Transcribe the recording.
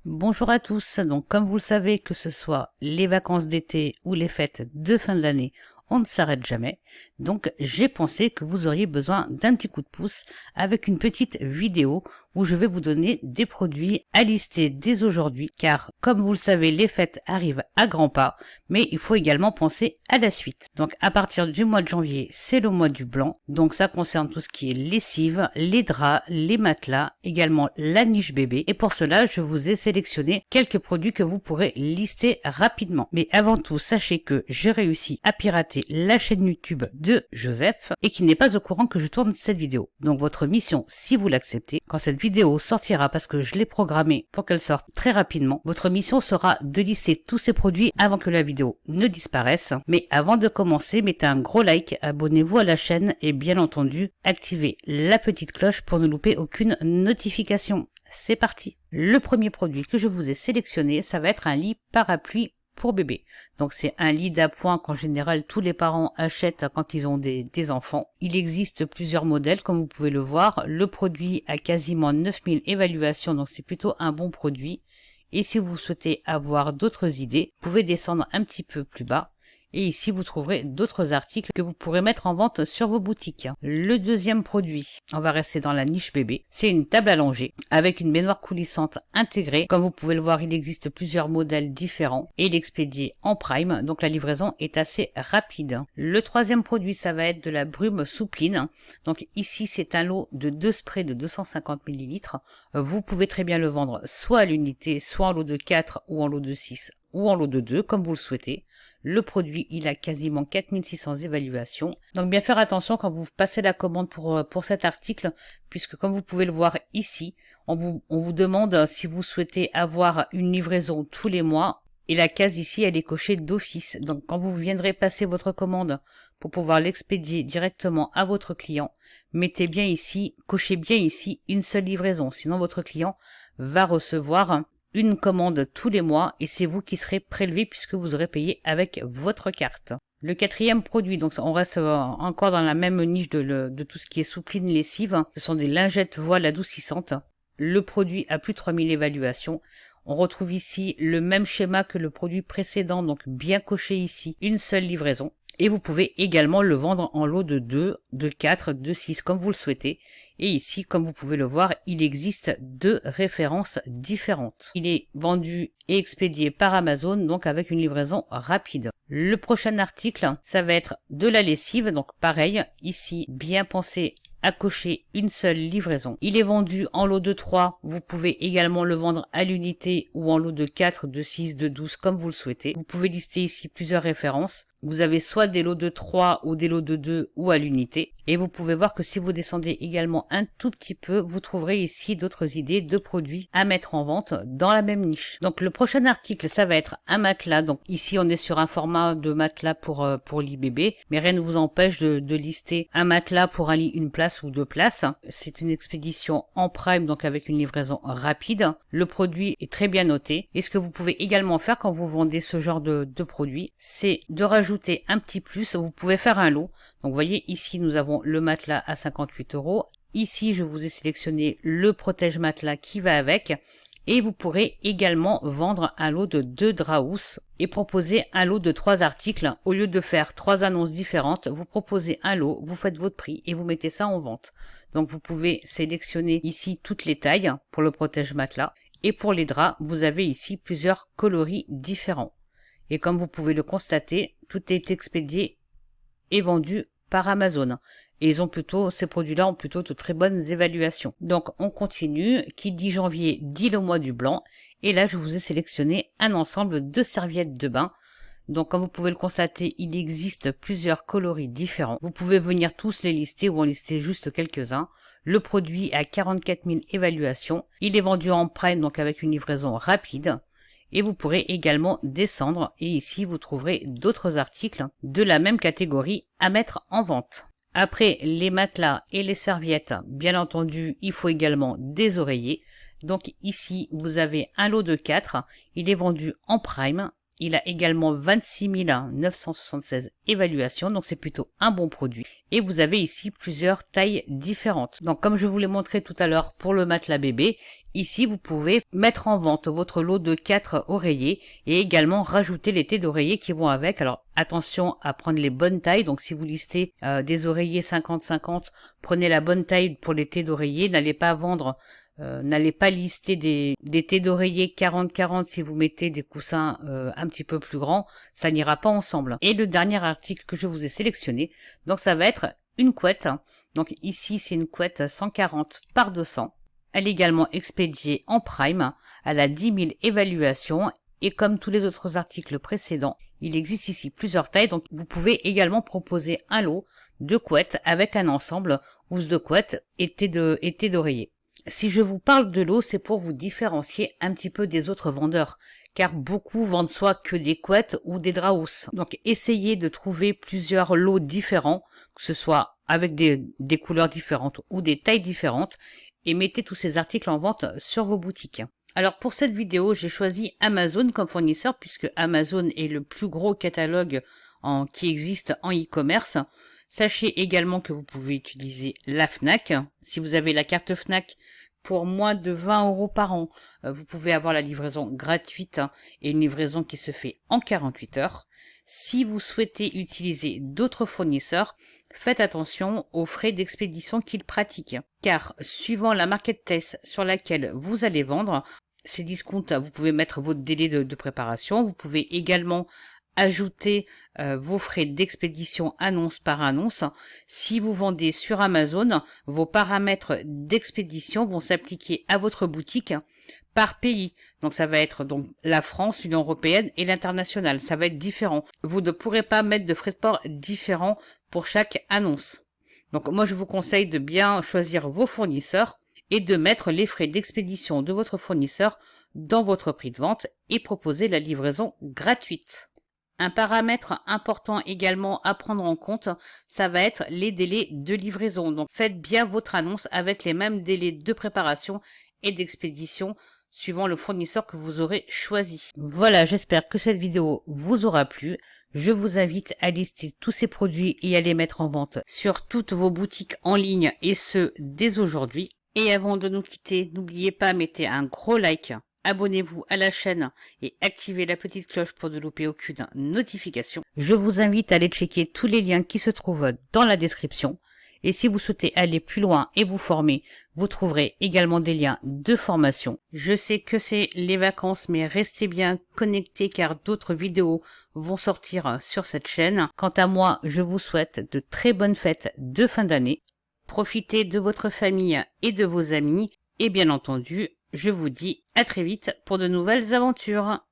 Bonjour à tous, donc comme vous le savez, que ce soit les vacances d'été ou les fêtes de fin de l'année, on ne s'arrête jamais. Donc j'ai pensé que vous auriez besoin d'un petit coup de pouce avec une petite vidéo où je vais vous donner des produits à lister dès aujourd'hui, car comme vous le savez, les fêtes arrivent à grands pas, mais il faut également penser à la suite. Donc à partir du mois de janvier, c'est le mois du blanc, donc ça concerne tout ce qui est lessive, les draps, les matelas, également la niche bébé, et pour cela je vous ai sélectionné quelques produits que vous pourrez lister rapidement. Mais avant tout, sachez que j'ai réussi à pirater la chaîne YouTube de Joseph et qu'il n'est pas au courant que je tourne cette vidéo. Donc votre mission, si vous l'acceptez, quand cette vidéo sortira, parce que je l'ai programmée pour qu'elle sorte très rapidement, votre mission sera de lister tous ces produits avant que la vidéo ne disparaisse. Mais avant de commencer, mettez un gros like, abonnez-vous à la chaîne et bien entendu, activez la petite cloche pour ne louper aucune notification. C'est parti. Le premier produit que je vous ai sélectionné, ça va être un lit parapluie pour bébé. Donc c'est un lit d'appoint qu'en général tous les parents achètent quand ils ont des enfants. Il existe plusieurs modèles comme vous pouvez le voir. Le produit a quasiment 9000 évaluations, donc c'est plutôt un bon produit. Et si vous souhaitez avoir d'autres idées, vous pouvez descendre un petit peu plus bas. Et ici, vous trouverez d'autres articles que vous pourrez mettre en vente sur vos boutiques. Le deuxième produit, on va rester dans la niche bébé, c'est une table allongée avec une baignoire coulissante intégrée. Comme vous pouvez le voir, il existe plusieurs modèles différents et il est expédié en prime, donc la livraison est assez rapide. Le troisième produit, ça va être de la brume soupline. Donc ici, c'est un lot de 2 sprays de 250 ml. Vous pouvez très bien le vendre soit à l'unité, soit en lot de 4 ou en lot de 6 ou en lot de 2, comme vous le souhaitez. Le produit, il a quasiment 4600 évaluations. Donc bien faire attention quand vous passez la commande pour cet article, puisque comme vous pouvez le voir ici, on vous demande si vous souhaitez avoir une livraison tous les mois. Et la case ici, elle est cochée d'office. Donc quand vous viendrez passer votre commande pour pouvoir l'expédier directement à votre client, mettez bien ici, cochez bien ici une seule livraison. Sinon votre client va recevoir une commande tous les mois et c'est vous qui serez prélevé puisque vous aurez payé avec votre carte. Le quatrième produit, donc on reste encore dans la même niche de tout ce qui est soupline lessive, ce sont des lingettes voiles adoucissantes. Le produit a plus de 3000 évaluations. On retrouve ici le même schéma que le produit précédent, donc bien coché ici, une seule livraison. Et vous pouvez également le vendre en lot de 2, de 4, de 6 comme vous le souhaitez. Et ici, comme vous pouvez le voir, il existe 2 références différentes. Il est vendu et expédié par Amazon, donc avec une livraison rapide. Le prochain article, ça va être de la lessive, donc pareil, ici, bien pensé à cocher une seule livraison. Il est vendu en lot de 3, vous pouvez également le vendre à l'unité ou en lot de 4, de 6, de 12 comme vous le souhaitez. Vous pouvez lister ici plusieurs références. Vous avez soit des lots de 3 ou des lots de 2 ou à l'unité. Et vous pouvez voir que si vous descendez également un tout petit peu, vous trouverez ici d'autres idées de produits à mettre en vente dans la même niche. Donc le prochain article, ça va être un matelas. Donc ici on est sur un format de matelas pour lit bébé, mais rien ne vous empêche de lister un matelas pour un lit une place ou 2 places. C'est une expédition en prime, donc avec une livraison rapide. Le produit est très bien noté. Et ce que vous pouvez également faire quand vous vendez ce genre de produit, c'est de rajouter un petit plus. Vous pouvez faire un lot. Donc vous voyez ici nous avons le matelas à 58 €. Ici je vous ai sélectionné le protège matelas qui va avec. Et vous pourrez également vendre un lot de 2 draps et proposer un lot de 3 articles. Au lieu de faire 3 annonces différentes, vous proposez un lot, vous faites votre prix et vous mettez ça en vente. Donc vous pouvez sélectionner ici toutes les tailles pour le protège matelas. Et pour les draps, vous avez ici plusieurs coloris différents. Et comme vous pouvez le constater, tout est expédié et vendu par Amazon. Et ces produits-là ont plutôt de très bonnes évaluations. Donc on continue, qui dit janvier dit le mois du blanc. Et là je vous ai sélectionné un ensemble de serviettes de bain. Donc comme vous pouvez le constater, il existe plusieurs coloris différents. Vous pouvez venir tous les lister ou en lister juste quelques-uns. Le produit a 44 000 évaluations. Il est vendu en prime, donc avec une livraison rapide. Et vous pourrez également descendre et ici vous trouverez d'autres articles de la même catégorie à mettre en vente. Après les matelas et les serviettes, bien entendu, il faut également des oreillers. Donc ici, vous avez un lot de 4. Il est vendu en prime Il a également 26 976 évaluations, donc c'est plutôt un bon produit. Et vous avez ici plusieurs tailles différentes. Donc comme je vous l'ai montré tout à l'heure pour le matelas bébé, ici vous pouvez mettre en vente votre lot de 4 oreillers et également rajouter les têtes d'oreiller qui vont avec. Alors attention à prendre les bonnes tailles, donc si vous listez des oreillers 50-50, prenez la bonne taille pour les têtes d'oreiller, n'allez pas vendre n'allez pas lister des têtes d'oreiller 40-40 si vous mettez des coussins un petit peu plus grands, ça n'ira pas ensemble. Et le dernier article que je vous ai sélectionné, donc ça va être une couette. Donc ici c'est une couette 140 par 200. Elle est également expédiée en prime, elle a 10 000 évaluations et comme tous les autres articles précédents, il existe ici plusieurs tailles, donc vous pouvez également proposer un lot de couettes avec un ensemble housse de couette et têtes d'oreiller. Si je vous parle de lot, c'est pour vous différencier un petit peu des autres vendeurs, car beaucoup vendent soit que des couettes ou des draps housses. Donc essayez de trouver plusieurs lots différents, que ce soit avec des couleurs différentes ou des tailles différentes, et mettez tous ces articles en vente sur vos boutiques. Alors pour cette vidéo, j'ai choisi Amazon comme fournisseur, puisque Amazon est le plus gros catalogue qui existe en e-commerce. Sachez également que vous pouvez utiliser la Fnac. Si vous avez la carte Fnac, pour moins de 20 € par an, vous pouvez avoir la livraison gratuite et une livraison qui se fait en 48 heures. Si vous souhaitez utiliser d'autres fournisseurs, faites attention aux frais d'expédition qu'ils pratiquent. Car suivant la marketplace sur laquelle vous allez vendre, ces discounts, vous pouvez mettre votre délai de préparation. Vous pouvez également ajouter vos frais d'expédition annonce par annonce. Si vous vendez sur Amazon, vos paramètres d'expédition vont s'appliquer à votre boutique par pays. Donc ça va être donc la France, l'Union européenne et l'international. Ça va être différent. Vous ne pourrez pas mettre de frais de port différents pour chaque annonce. Donc moi je vous conseille de bien choisir vos fournisseurs et de mettre les frais d'expédition de votre fournisseur dans votre prix de vente et proposer la livraison gratuite. Un paramètre important également à prendre en compte, ça va être les délais de livraison. Donc faites bien votre annonce avec les mêmes délais de préparation et d'expédition suivant le fournisseur que vous aurez choisi. Voilà, j'espère que cette vidéo vous aura plu. Je vous invite à lister tous ces produits et à les mettre en vente sur toutes vos boutiques en ligne et ce dès aujourd'hui. Et avant de nous quitter, n'oubliez pas, mettez un gros like. Abonnez-vous à la chaîne et activez la petite cloche pour ne louper aucune notification. Je vous invite à aller checker tous les liens qui se trouvent dans la description. Et si vous souhaitez aller plus loin et vous former, vous trouverez également des liens de formation. Je sais que c'est les vacances, mais restez bien connectés car d'autres vidéos vont sortir sur cette chaîne. Quant à moi, je vous souhaite de très bonnes fêtes de fin d'année. Profitez de votre famille et de vos amis. Et bien entendu, je vous dis à très vite pour de nouvelles aventures.